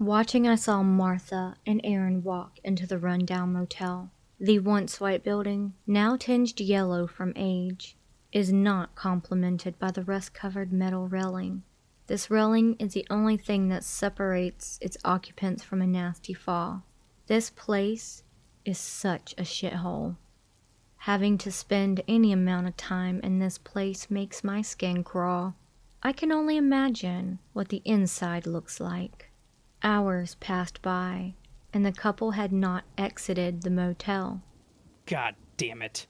Watching, I saw Martha and Aaron walk into the rundown motel. The once white building, now tinged yellow from age, is not complemented by the rust-covered metal railing. This railing is the only thing that separates its occupants from a nasty fall. This place is such a shithole. Having to spend any amount of time in this place makes my skin crawl. I can only imagine what the inside looks like. Hours passed by, and the couple had not exited the motel. God damn it.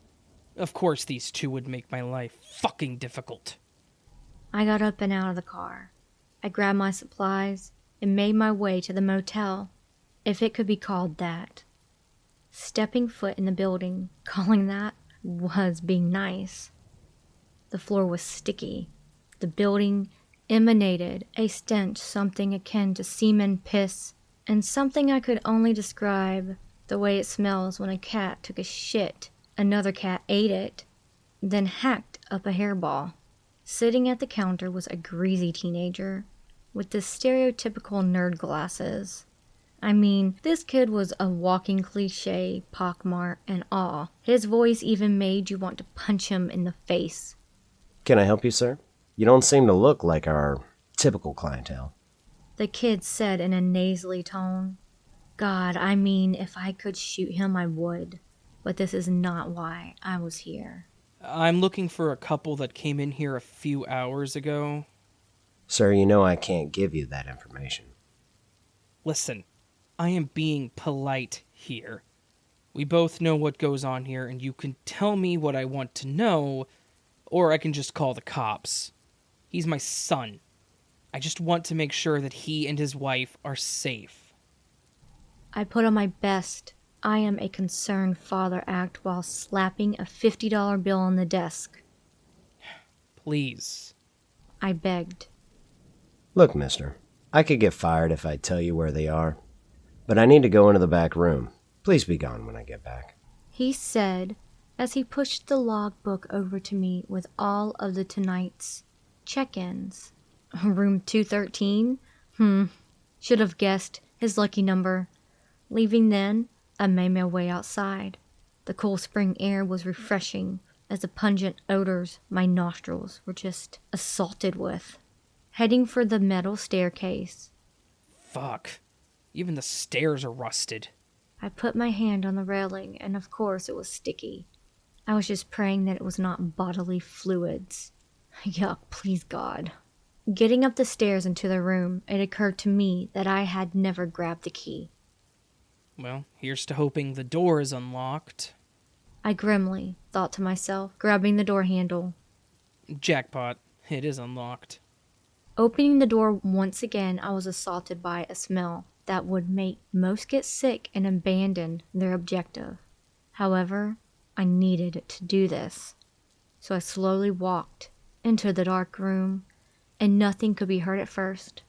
Of course these two would make my life fucking difficult. I got up and out of the car. I grabbed my supplies and made my way to the motel, if it could be called that. Stepping foot in the building, calling that, was being nice. The floor was sticky. The building emanated a stench something akin to semen piss, and something I could only describe the way it smells when a cat took a shit, another cat ate it, then hacked up a hairball. Sitting at the counter was a greasy teenager with the stereotypical nerd glasses. I mean, this kid was a walking cliche, pockmark, and all. His voice even made you want to punch him in the face. Can I help you, sir? You don't seem to look like our typical clientele. The kid said in a nasally tone. God, I mean, if I could shoot him, I would. But this is not why I was here. I'm looking for a couple that came in here a few hours ago. Sir, you know I can't give you that information. Listen, I am being polite here. We both know what goes on here, and you can tell me what I want to know, or I can just call the cops. He's my son. I just want to make sure that he and his wife are safe. I put on my best I am a concerned father act while slapping a $50 bill on the desk. Please. I begged. Look, mister, I could get fired if I tell you where they are, but I need to go into the back room. Please be gone when I get back. He said as he pushed the logbook over to me with all of the tonight's check-ins. Room 213? Should have guessed his lucky number. Leaving then, I made my way outside. The cool spring air was refreshing as the pungent odors my nostrils were just assaulted with. Heading for the metal staircase. Fuck. Even the stairs are rusted. I put my hand on the railing, and of course it was sticky. I was just praying that it was not bodily fluids. Yuck, please God. Getting up the stairs into the room, it occurred to me that I had never grabbed the key. Well, here's to hoping the door is unlocked. I grimly thought to myself, grabbing the door handle. Jackpot. It is unlocked. Opening the door once again, I was assaulted by a smell that would make most get sick and abandon their objective. However, I needed to do this. So I slowly walked into the dark room, and nothing could be heard at first.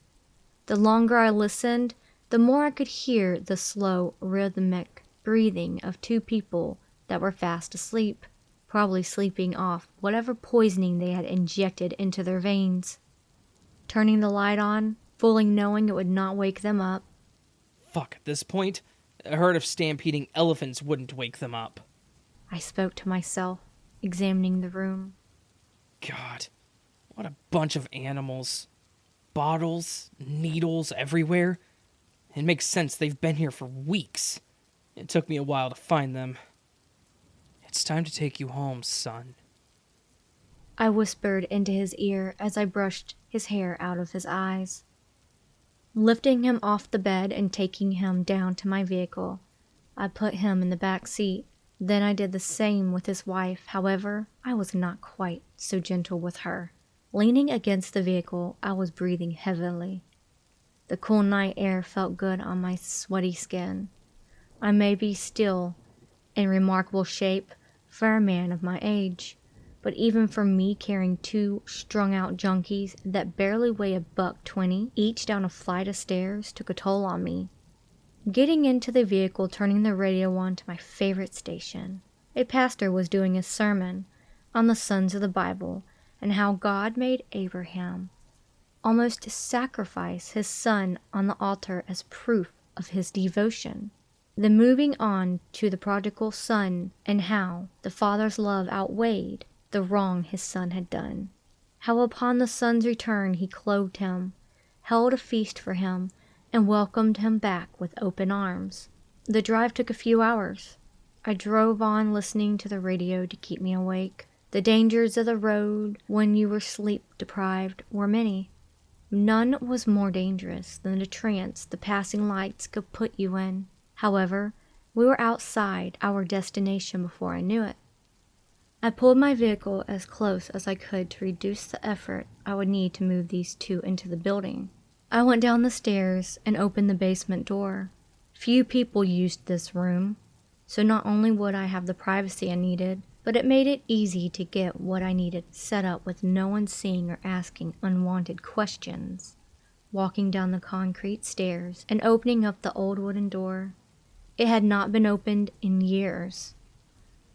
The longer I listened, the more I could hear the slow, rhythmic breathing of two people that were fast asleep, probably sleeping off whatever poisoning they had injected into their veins. Turning the light on, fully knowing it would not wake them up. Fuck, at this point, a herd of stampeding elephants wouldn't wake them up. I spoke to myself, examining the room. God, what a bunch of animals. Bottles, needles everywhere. It makes sense they've been here for weeks. It took me a while to find them. It's time to take you home, son. I whispered into his ear as I brushed his hair out of his eyes. Lifting him off the bed and taking him down to my vehicle, I put him in the back seat. Then I did the same with his wife. However, I was not quite so gentle with her. Leaning against the vehicle, I was breathing heavily. The cool night air felt good on my sweaty skin. I may be still in remarkable shape for a man of my age, but even for me carrying two strung-out junkies that barely weigh $120 each down a flight of stairs took a toll on me. Getting into the vehicle, turning the radio on to my favorite station. A pastor was doing a sermon on the sons of the Bible and how God made Abraham almost sacrifice his son on the altar as proof of his devotion. Then moving on to the prodigal son and how the father's love outweighed the wrong his son had done. How upon the son's return he clothed him, held a feast for him, and welcomed him back with open arms. The drive took a few hours. I drove on listening to the radio to keep me awake. The dangers of the road when you were sleep-deprived were many. None was more dangerous than the trance the passing lights could put you in. However, we were outside our destination before I knew it. I pulled my vehicle as close as I could to reduce the effort I would need to move these two into the building. I went down the stairs and opened the basement door. Few people used this room, so not only would I have the privacy I needed, but it made it easy to get what I needed set up with no one seeing or asking unwanted questions. Walking down the concrete stairs and opening up the old wooden door. It had not been opened in years.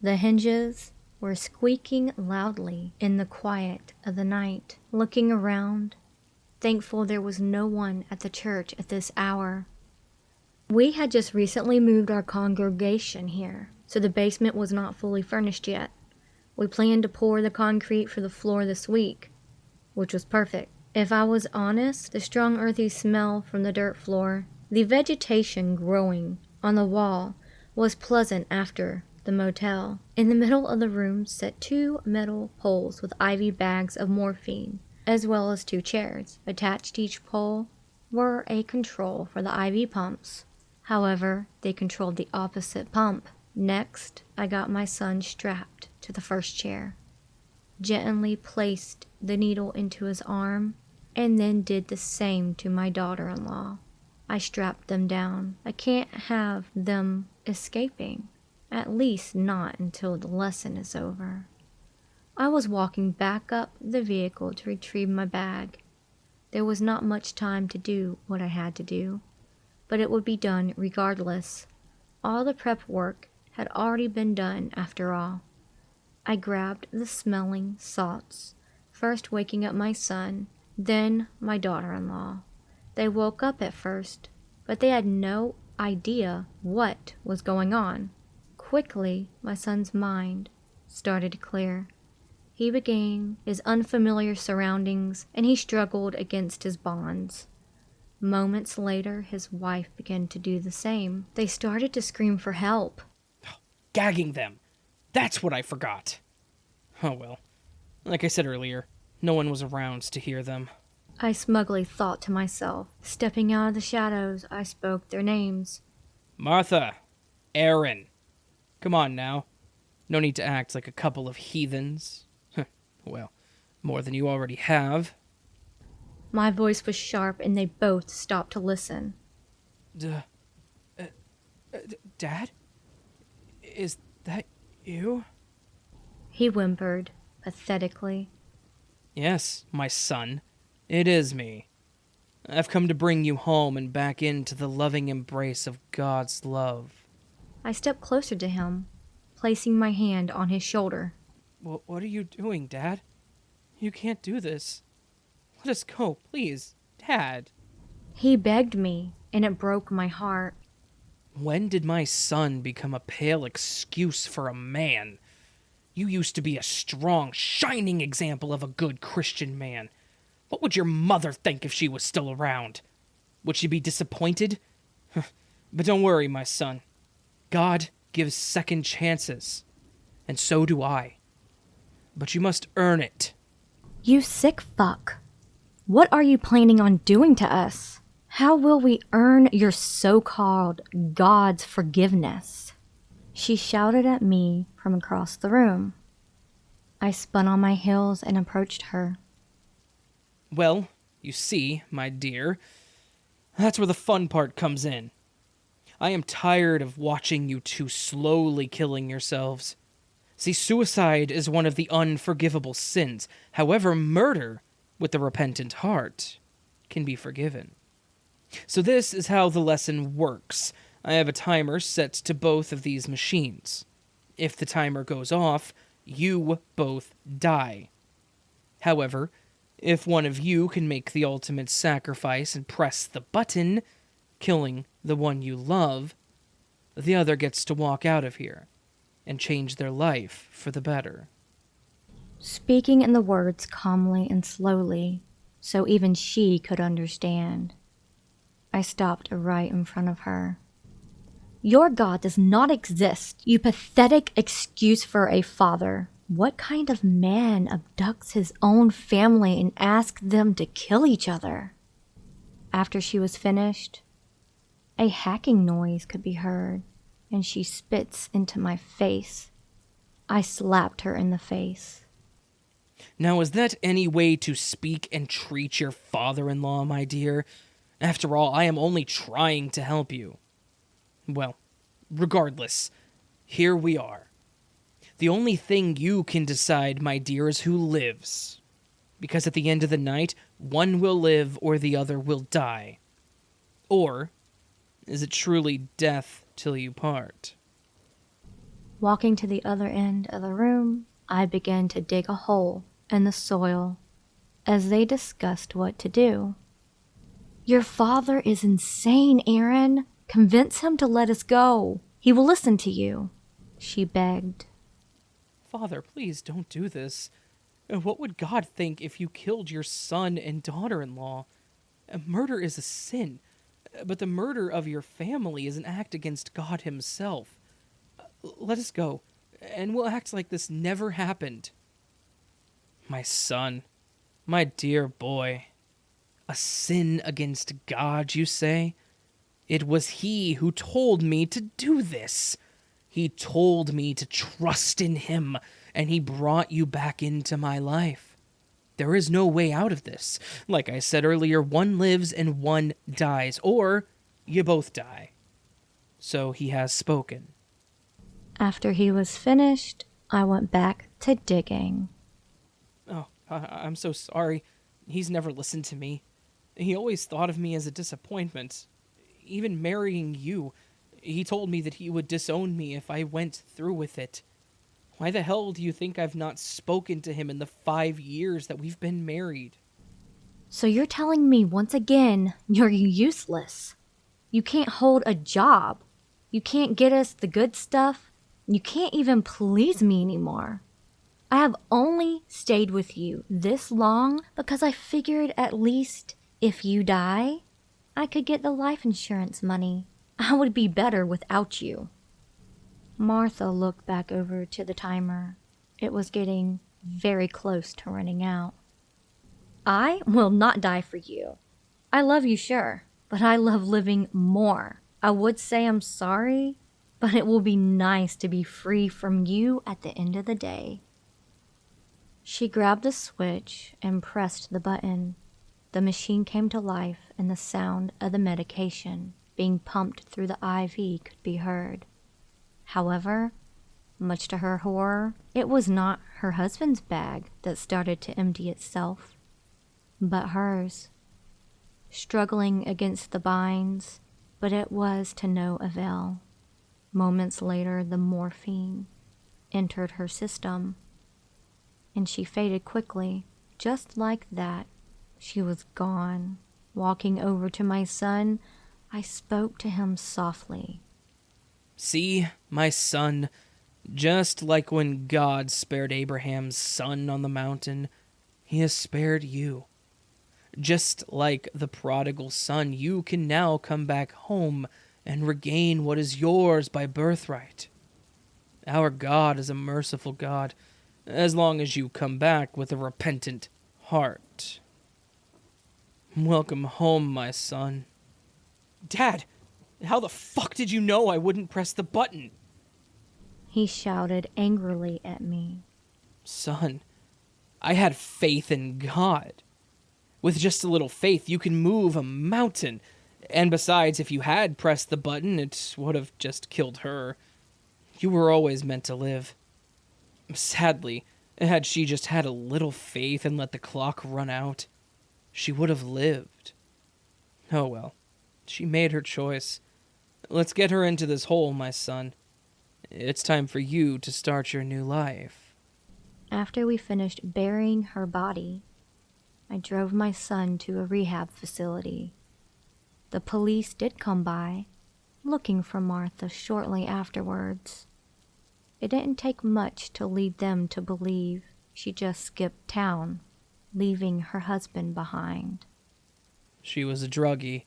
The hinges were squeaking loudly in the quiet of the night. Looking around, thankful there was no one at the church at this hour. We had just recently moved our congregation here, so the basement was not fully furnished yet. We planned to pour the concrete for the floor this week, which was perfect. If I was honest, the strong earthy smell from the dirt floor, the vegetation growing on the wall, was pleasant after the motel. In the middle of the room sat 2 metal poles with IV bags of morphine, as well as 2 chairs. Attached to each pole were a control for the IV pumps. However, they controlled the opposite pump. Next, I got my son strapped to the first chair, gently placed the needle into his arm, and then did the same to my daughter-in-law. I strapped them down. I can't have them escaping, at least not until the lesson is over. I was walking back up the vehicle to retrieve my bag. There was not much time to do what I had to do, but it would be done regardless. All the prep work had already been done after all. I grabbed the smelling salts, first waking up my son, then my daughter-in-law. They woke up at first, but they had no idea what was going on. Quickly, my son's mind started to clear. He began his unfamiliar surroundings, and he struggled against his bonds. Moments later, his wife began to do the same. They started to scream for help. Gagging them. That's what I forgot. Oh well. Like I said earlier, no one was around to hear them. I smugly thought to myself. Stepping out of the shadows, I spoke their names. Martha. Aaron. Come on now. No need to act like a couple of heathens. Well, more than you already have. My voice was sharp, and they both stopped to listen. Dad? Is that you? He whimpered, pathetically. Yes, my son. It is me. I've come to bring you home and back into the loving embrace of God's love. I stepped closer to him, placing my hand on his shoulder. What are you doing, Dad? You can't do this. Let us go, please, Dad. He begged me, and it broke my heart. When did my son become a pale excuse for a man? You used to be a strong, shining example of a good Christian man. What would your mother think if she was still around? Would she be disappointed? But don't worry, my son. God gives second chances, and so do I. But you must earn it. You sick fuck. What are you planning on doing to us? How will we earn your so-called God's forgiveness? She shouted at me from across the room. I spun on my heels and approached her. Well, you see, my dear, that's where the fun part comes in. I am tired of watching you two slowly killing yourselves. See, suicide is one of the unforgivable sins. However, murder, with the repentant heart, can be forgiven. So this is how the lesson works. I have a timer set to both of these machines. If the timer goes off, you both die. However, If one of you can make the ultimate sacrifice and press the button, killing the one you love, the other gets to walk out of here and change their life for the better. Speaking in the words calmly and slowly, so even she could understand. I stopped right in front of her. Your God does not exist, you pathetic excuse for a father. What kind of man abducts his own family and asks them to kill each other? After she was finished, a hacking noise could be heard, and she spits into my face. I slapped her in the face. Now, is that any way to speak and treat your father-in-law, my dear? After all, I am only trying to help you. Well, regardless, here we are. The only thing you can decide, my dear, is who lives. Because at the end of the night, one will live or the other will die. Or is it truly death till you part? Walking to the other end of the room, I began to dig a hole in the soil as they discussed what to do. Your father is insane, Aaron. Convince him to let us go. He will listen to you, she begged. Father, please don't do this. What would God think if you killed your son and daughter-in-law? Murder is a sin, but the murder of your family is an act against God himself. Let us go, and we'll act like this never happened. My son, my dear boy, a sin against God, you say? It was he who told me to do this. He told me to trust in him, and he brought you back into my life. There is no way out of this. Like I said earlier, one lives and one dies, or you both die. So he has spoken. After he was finished, I went back to digging. Oh, I'm so sorry. He's never listened to me. He always thought of me as a disappointment. Even marrying you, he told me that he would disown me if I went through with it. Why the hell do you think I've not spoken to him in the 5 years that we've been married? So you're telling me once again you're useless. You can't hold a job. You can't get us the good stuff. You can't even please me anymore. I have only stayed with you this long because I figured at least if you die, I could get the life insurance money. I would be better without you. Martha looked back over to the timer. It was getting very close to running out. I will not die for you. I love you, sure, but I love living more. I would say I'm sorry, but it will be nice to be free from you at the end of the day. She grabbed the switch and pressed the button. The machine came to life and the sound of the medication being pumped through the IV could be heard. However, much to her horror, it was not her husband's bag that started to empty itself, but hers. Struggling against the binds, but it was to no avail. Moments later, the morphine entered her system, and she faded quickly. Just like that, she was gone. Walking over to my son, I spoke to him softly. See, my son, just like when God spared Abraham's son on the mountain, he has spared you. Just like the prodigal son, you can now come back home and regain what is yours by birthright. Our God is a merciful God, as long as you come back with a repentant heart. Welcome home, my son. Dad, how the fuck did you know I wouldn't press the button? He shouted angrily at me. Son, I had faith in God. With just a little faith, you can move a mountain. And besides, if you had pressed the button, it would have just killed her. You were always meant to live. Sadly, had she just had a little faith and let the clock run out, she would have lived. Oh well, she made her choice. Let's get her into this hole, my son. It's time for you to start your new life. After we finished burying her body, I drove my son to a rehab facility. The police did come by, looking for Martha shortly afterwards. It didn't take much to lead them to believe she just skipped town, leaving her husband behind. She was a druggie,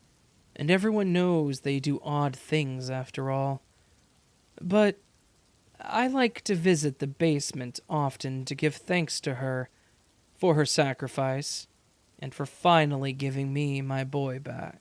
and everyone knows they do odd things after all. But I like to visit the basement often to give thanks to her for her sacrifice and for finally giving me my boy back.